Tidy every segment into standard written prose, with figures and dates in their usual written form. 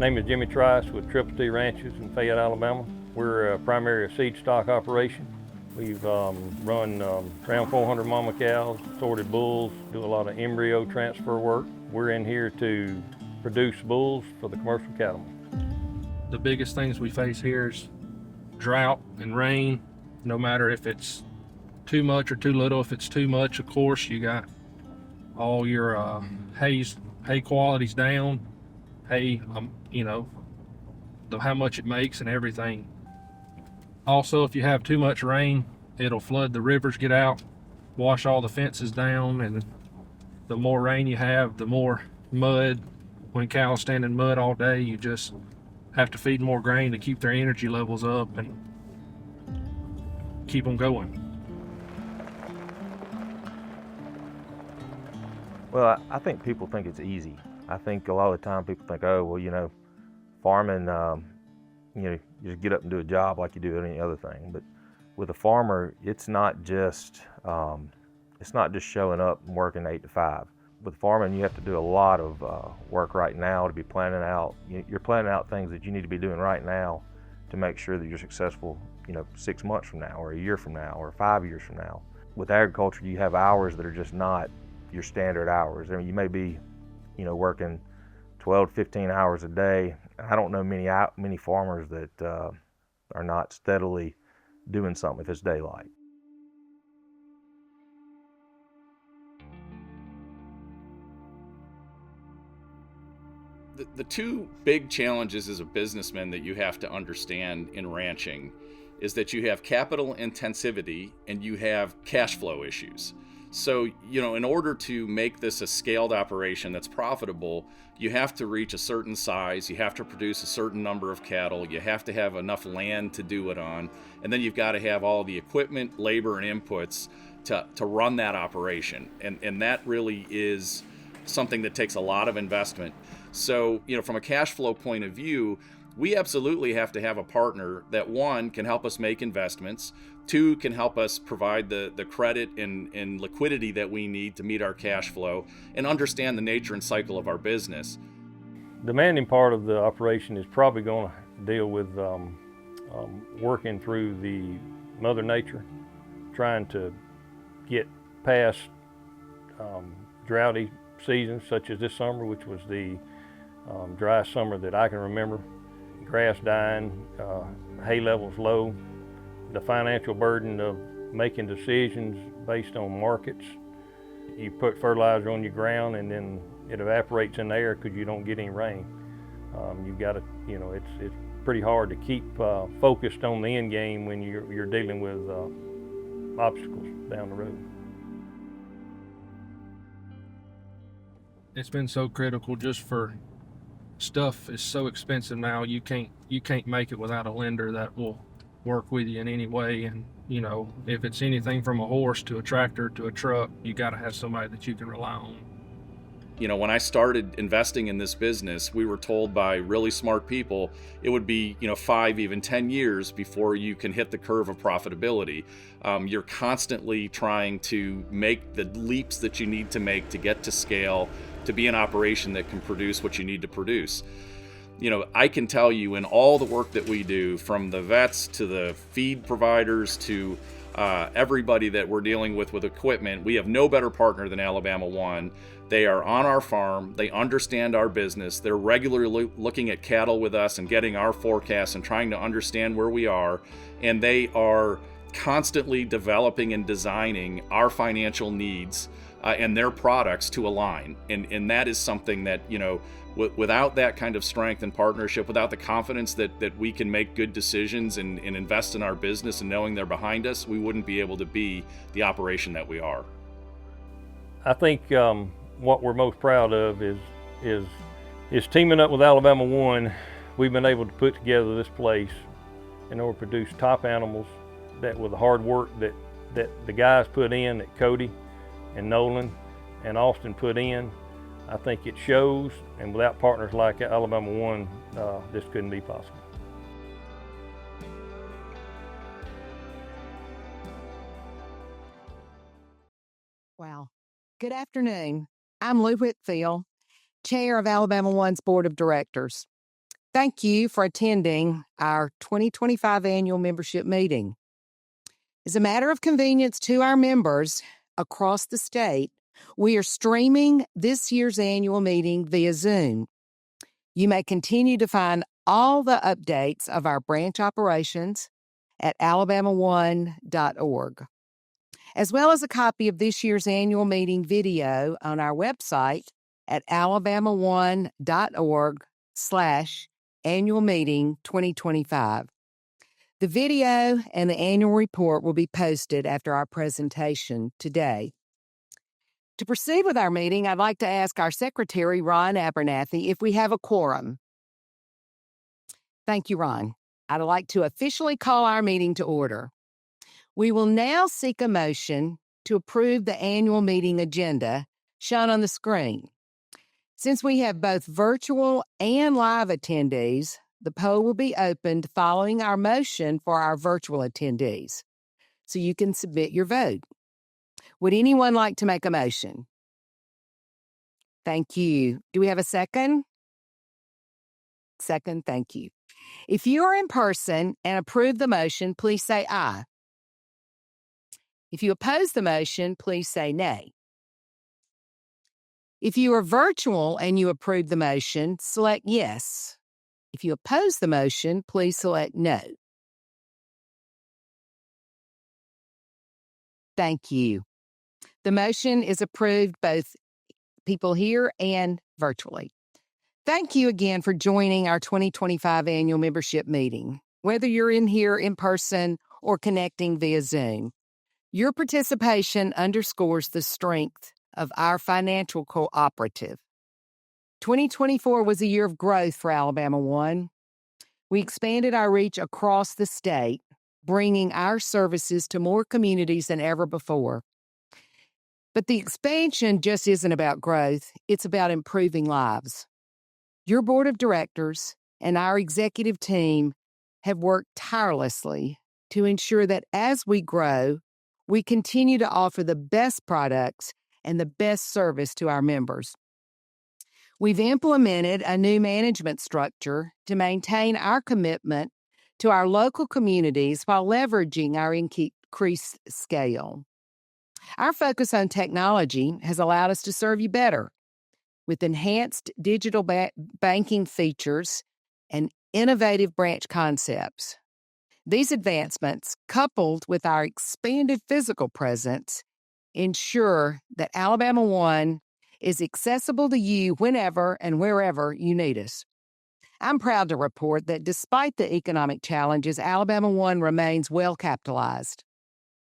Name is Jimmy Trice with Triple T Ranches in Fayette, Alabama. We're primarily a seed stock operation. We've run around 400 mama cows, sorted bulls, do a lot of embryo transfer work. We're in here to produce bulls for the commercial cattlemen. The biggest things we face here is drought and rain, no matter if it's too much or too little. If it's too much, of course, you got all your hay quality's down, hay, how much it makes and everything. Also, if you have too much rain, it'll flood the rivers, get out, wash all the fences down, and the more rain you have, the more mud. When cows stand in mud all day, you just have to feed more grain to keep their energy levels up and keep them going. Well, I think people think it's easy. I think a lot of the time people think, oh, well, farming, you just get up and do a job like you do any other thing. But with a farmer, it's not just showing up and working 8 to 5. With farming, you have to do a lot of work right now to be planning out. You're planning out things that you need to be doing right now to make sure that you're successful, 6 months from now, or a year from now, or 5 years from now. With agriculture, you have hours that are just not your standard hours. I mean, you may be, working 12 to 15 hours a day. I don't know many farmers that are not steadily doing something if it's daylight. The two big challenges as a businessman that you have to understand in ranching is that you have capital intensivity and you have cash flow issues. So, in order to make this a scaled operation that's profitable, you have to reach a certain size, you have to produce a certain number of cattle, you have to have enough land to do it on, and then you've got to have all the equipment, labor, and inputs to run that operation. And that really is something that takes a lot of investment. So, from a cash flow point of view, we absolutely have to have a partner that, one, can help us make investments, two, can help us provide the credit and liquidity that we need to meet our cash flow and understand the nature and cycle of our business. The demanding part of the operation is probably going to deal with working through the Mother Nature, trying to get past droughty seasons such as this summer, which was the driest summer that I can remember. Grass dying, hay levels low, the financial burden of making decisions based on markets. You put fertilizer on your ground and then it evaporates in the air because you don't get any rain. You've got to, it's pretty hard to keep focused on the end game when you're dealing with obstacles down the road. It's been so critical just for stuff is so expensive now. You can't make it without a lender that will work with you in any way. And if it's anything from a horse to a tractor to a truck, you got to have somebody that you can rely on. When I started investing in this business, we were told by really smart people it would be 5, even 10 years before you can hit the curve of profitability. You're constantly trying to make the leaps that you need to make to get to scale, to be an operation that can produce what you need to produce. I can tell you, in all the work that we do, from the vets to the feed providers to everybody that we're dealing with equipment, we have no better partner than Alabama One. They are on our farm, they understand our business, they're regularly looking at cattle with us and getting our forecasts and trying to understand where we are, and they are constantly developing and designing our financial needs and their products to align. And that is something that, without that kind of strength and partnership, without the confidence that we can make good decisions and invest in our business and knowing they're behind us, we wouldn't be able to be the operation that we are. I think what we're most proud of is teaming up with Alabama One. We've been able to put together this place in order to produce top animals that, with the hard work that the guys put in, that Cody and Nolan and Austin put in, I think it shows, and without partners like Alabama One, this couldn't be possible. Wow. Good afternoon. I'm Lope Whitfield, Chair of Alabama One's Board of Directors. Thank you for attending our 2025 annual membership meeting. As a matter of convenience to our members across the state, we are streaming this year's annual meeting via Zoom. You may continue to find all the updates of our branch operations at alabama1.org, as well as a copy of this year's annual meeting video on our website at alabama1.org/annual meeting 2025. The video and the annual report will be posted after our presentation today. To proceed with our meeting, I'd like to ask our secretary, Ron Abernathy, if we have a quorum. Thank you, Ron. I'd like to officially call our meeting to order. We will now seek a motion to approve the annual meeting agenda shown on the screen. Since we have both virtual and live attendees, the poll will be opened following our motion for our virtual attendees, so you can submit your vote. Would anyone like to make a motion? Thank you. Do we have a second? Second, thank you. If you are in person and approve the motion, please say aye. If you oppose the motion, please say nay. If you are virtual and you approve the motion, select yes. If you oppose the motion, please select no. Thank you. The motion is approved, both people here and virtually. Thank you again for joining our 2025 annual membership meeting, whether you're in here in person or connecting via Zoom. Your participation underscores the strength of our financial cooperative. 2024 was a year of growth for Alabama One. We expanded our reach across the state, bringing our services to more communities than ever before. But the expansion just isn't about growth, it's about improving lives. Your board of directors and our executive team have worked tirelessly to ensure that as we grow, we continue to offer the best products and the best service to our members. We've implemented a new management structure to maintain our commitment to our local communities while leveraging our increased scale. Our focus on technology has allowed us to serve you better with enhanced digital banking features and innovative branch concepts. These advancements, coupled with our expanded physical presence, ensure that Alabama One is accessible to you whenever and wherever you need us. I'm proud to report that despite the economic challenges, Alabama One remains well capitalized.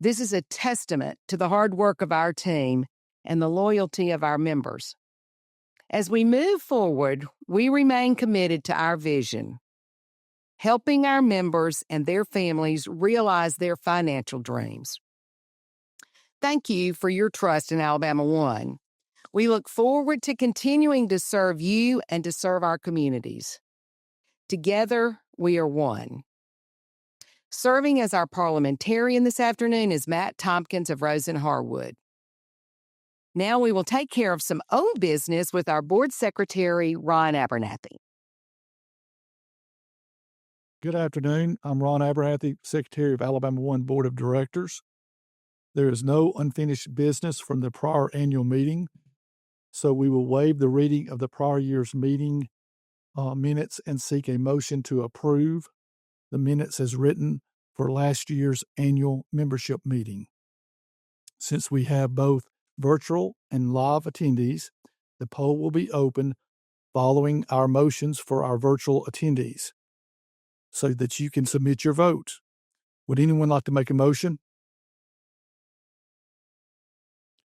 This is a testament to the hard work of our team and the loyalty of our members. As we move forward, we remain committed to our vision, helping our members and their families realize their financial dreams. Thank you for your trust in Alabama One. We look forward to continuing to serve you and to serve our communities. Together, we are one. Serving as our parliamentarian this afternoon is Matt Tompkins of Rosen Harwood. Now we will take care of some own business with our board secretary, Ron Abernathy. Good afternoon. I'm Ron Abernathy, Secretary of Alabama One Board of Directors. There is no unfinished business from the prior annual meeting, so we will waive the reading of the prior year's meeting minutes and seek a motion to approve the minutes as written for last year's annual membership meeting. Since we have both virtual and live attendees, the poll will be open following our motions for our virtual attendees so that you can submit your vote. Would anyone like to make a motion?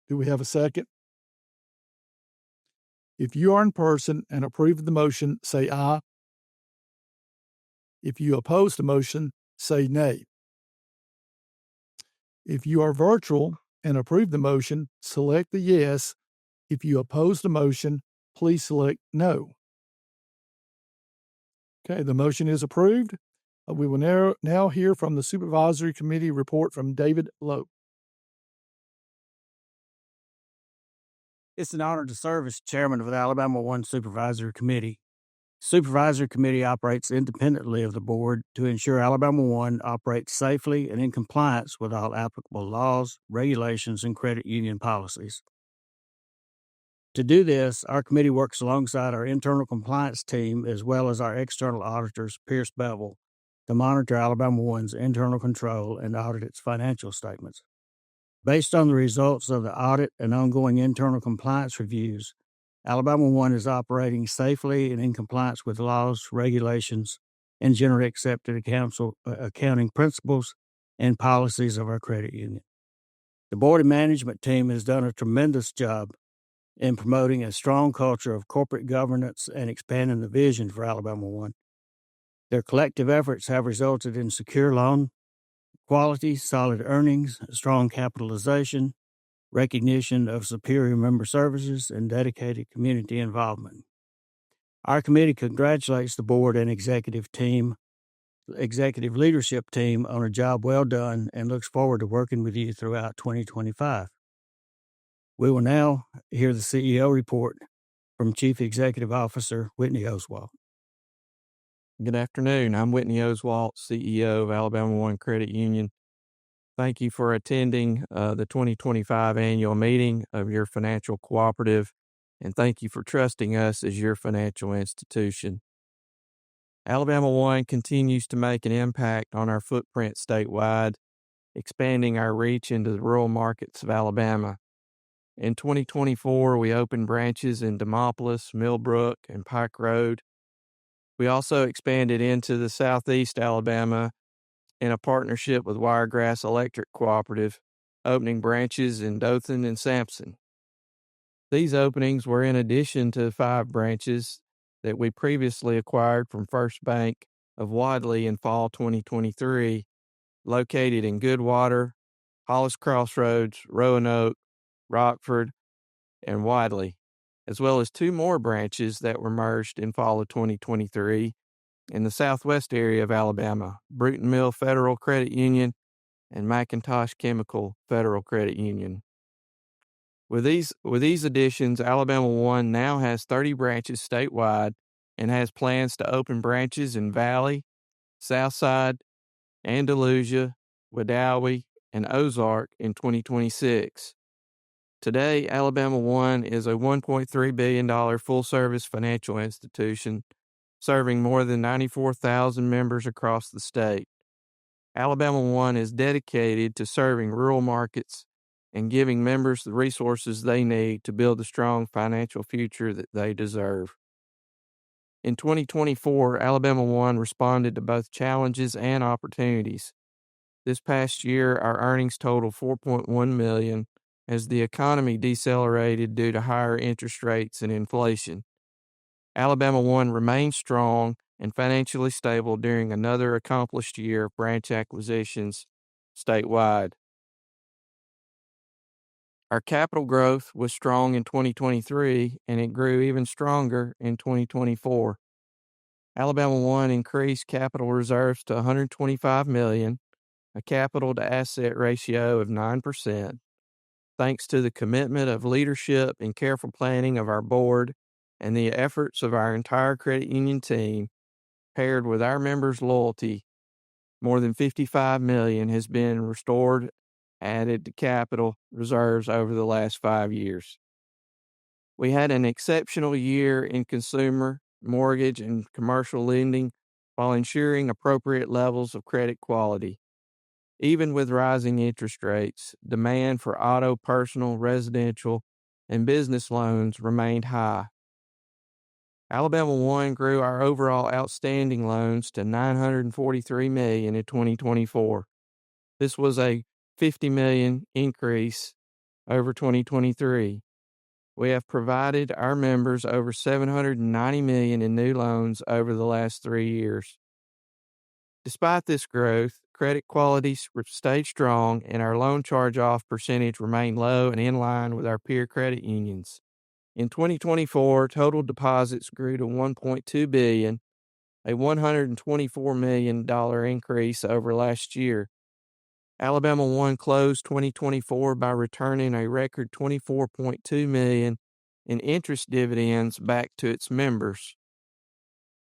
Do we have a second? If you are in person and approve of the motion, say aye. If you oppose the motion, say nay. If you are virtual and approve the motion, select the yes. If you oppose the motion, please select no. Okay, the motion is approved. We will now hear from the Supervisory Committee report from David Lope. It's an honor to serve as chairman of the Alabama One Supervisory Committee. Supervisory Committee operates independently of the board to ensure Alabama One operates safely and in compliance with all applicable laws, regulations, and credit union policies. To do this, our committee works alongside our internal compliance team as well as our external auditors, Pierce Bevel, to monitor Alabama One's internal control and audit its financial statements. Based on the results of the audit and ongoing internal compliance reviews, Alabama One is operating safely and in compliance with laws, regulations, and generally accepted accounting principles and policies of our credit union. The board and management team has done a tremendous job in promoting a strong culture of corporate governance and expanding the vision for Alabama One. Their collective efforts have resulted in secure loan quality, solid earnings, strong capitalization, recognition of superior member services, and dedicated community involvement. Our committee congratulates the board and executive leadership team on a job well done and looks forward to working with you throughout 2025. We will now hear the CEO report from Chief Executive Officer Whitney Oswalt. Good afternoon. I'm Whitney Oswalt, CEO of Alabama One Credit Union. Thank you for attending the 2025 annual meeting of your financial cooperative, and thank you for trusting us as your financial institution. Alabama One continues to make an impact on our footprint statewide, expanding our reach into the rural markets of Alabama. In 2024, we opened branches in Demopolis, Millbrook, and Pike Road. We also expanded into the Southeast Alabama in a partnership with Wiregrass Electric Cooperative, opening branches in Dothan and Sampson. These openings were in addition to 5 branches that we previously acquired from First Bank of Wadley in fall 2023, located in Goodwater, Hollis Crossroads, Roanoke, Rockford, and Wadley, as well as 2 more branches that were merged in fall of 2023 in the southwest area of Alabama, Bruton Mill Federal Credit Union and McIntosh Chemical Federal Credit Union. With these additions, Alabama One now has 30 branches statewide and has plans to open branches in Valley, Southside, Andalusia, Wedowee, and Ozark in 2026. Today, Alabama One is a $1.3 billion full-service financial institution serving more than 94,000 members across the state. Alabama One is dedicated to serving rural markets and giving members the resources they need to build the strong financial future that they deserve. In 2024, Alabama One responded to both challenges and opportunities. This past year, our earnings totaled $4.1 million as the economy decelerated due to higher interest rates and inflation. Alabama One remained strong and financially stable during another accomplished year of branch acquisitions statewide. Our capital growth was strong in 2023, and it grew even stronger in 2024. Alabama One increased capital reserves to $125 million, a capital to asset ratio of 9%. Thanks to the commitment of leadership and careful planning of our board and the efforts of our entire credit union team, paired with our members' loyalty, more than $55 million has been added to capital reserves over the last 5 years. We had an exceptional year in consumer, mortgage, and commercial lending while ensuring appropriate levels of credit quality. Even with rising interest rates, demand for auto, personal, residential, and business loans remained high. Alabama One grew our overall outstanding loans to $943 million in 2024. This was a $50 million increase over 2023. We have provided our members over $790 million in new loans over the last 3 years. Despite this growth, credit quality stayed strong and our loan charge-off percentage remained low and in line with our peer credit unions. In 2024, total deposits grew to $1.2 billion, a $124 million increase over last year. Alabama One closed 2024 by returning a record $24.2 million in interest dividends back to its members.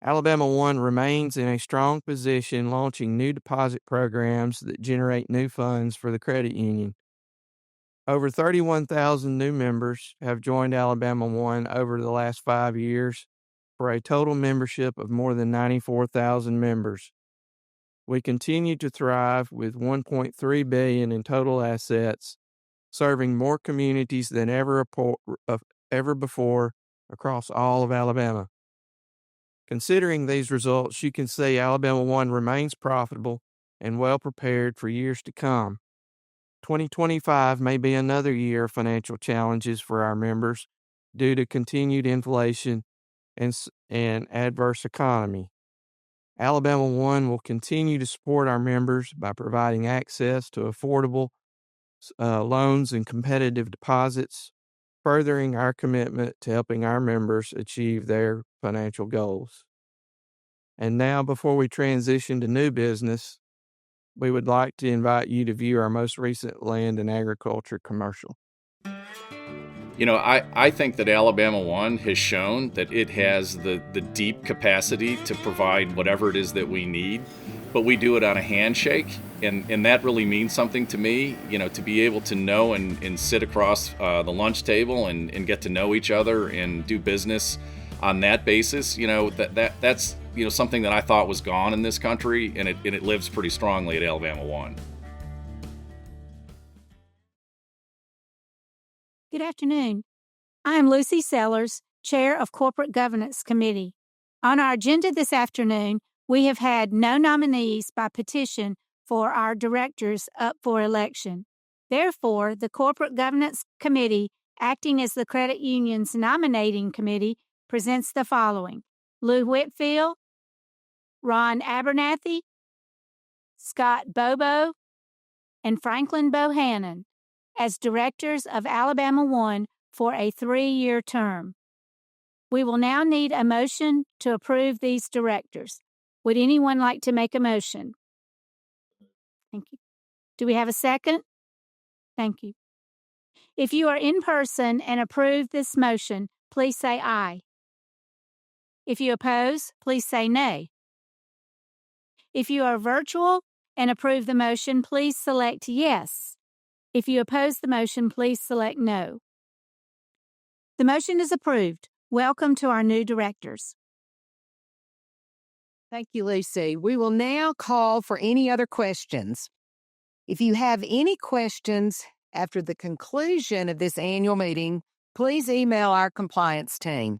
Alabama One remains in a strong position, launching new deposit programs that generate new funds for the credit union. Over 31,000 new members have joined Alabama One over the last 5 years, for a total membership of more than 94,000 members. We continue to thrive with $1.3 billion in total assets, serving more communities than ever before across all of Alabama. Considering these results, you can see Alabama One remains profitable and well prepared for years to come. 2025 may be another year of financial challenges for our members due to continued inflation and adverse economy. Alabama One will continue to support our members by providing access to affordable loans and competitive deposits, furthering our commitment to helping our members achieve their financial goals. And now, before we transition to new business, we would like to invite you to view our most recent land and agriculture commercial. You know, I think that Alabama One has shown that it has the deep capacity to provide whatever it is that we need, but we do it on a handshake, and that really means something to me, you know, to be able to know and sit across the lunch table and get to know each other and do business on that basis. You know, that's you know, something that I thought was gone in this country, and it lives pretty strongly at Alabama One. Good afternoon. I am Lucy Sellers, Chair of Corporate Governance Committee. On our agenda this afternoon, we have had no nominees by petition for our directors up for election. Therefore, the Corporate Governance Committee, acting as the credit union's nominating committee, presents the following: Lou Whitfield, Ron Abernathy, Scott Bobo, and Franklin Bohannon as directors of Alabama One for a 3-year term. We will now need a motion to approve these directors. Would anyone like to make a motion? Thank you. Do we have a second? Thank you. If you are in person and approve this motion, please say aye. If you oppose, please say nay. If you are virtual and approve the motion, please select yes. If you oppose the motion, please select no. The motion is approved. Welcome to our new directors. Thank you, Lucy. We will now call for any other questions. If you have any questions after the conclusion of this annual meeting, please email our compliance team.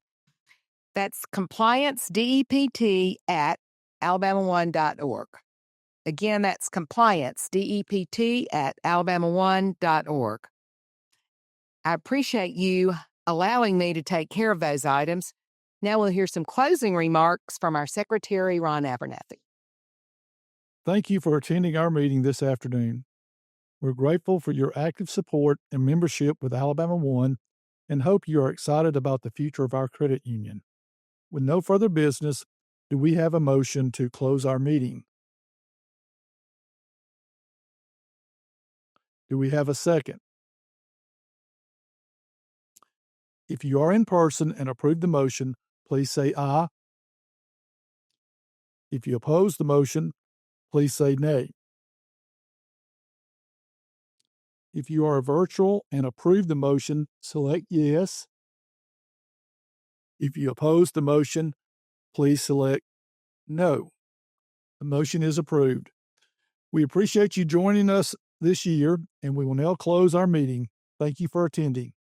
That's compliancedept@alabama1.org. Again, that's compliancedept@alabama1.org. I appreciate you allowing me to take care of those items. Now we'll hear some closing remarks from our Secretary, Ron Abernathy. Thank you for attending our meeting this afternoon. We're grateful for your active support and membership with Alabama One and hope you are excited about the future of our credit union. With no further business, do we have a motion to close our meeting? Do we have a second? If you are in person and approve the motion, please say aye. If you oppose the motion, please say nay. If you are virtual and approve the motion, select yes. If you oppose the motion, please select no. The motion is approved. We appreciate you joining us this year, and we will now close our meeting. Thank you for attending.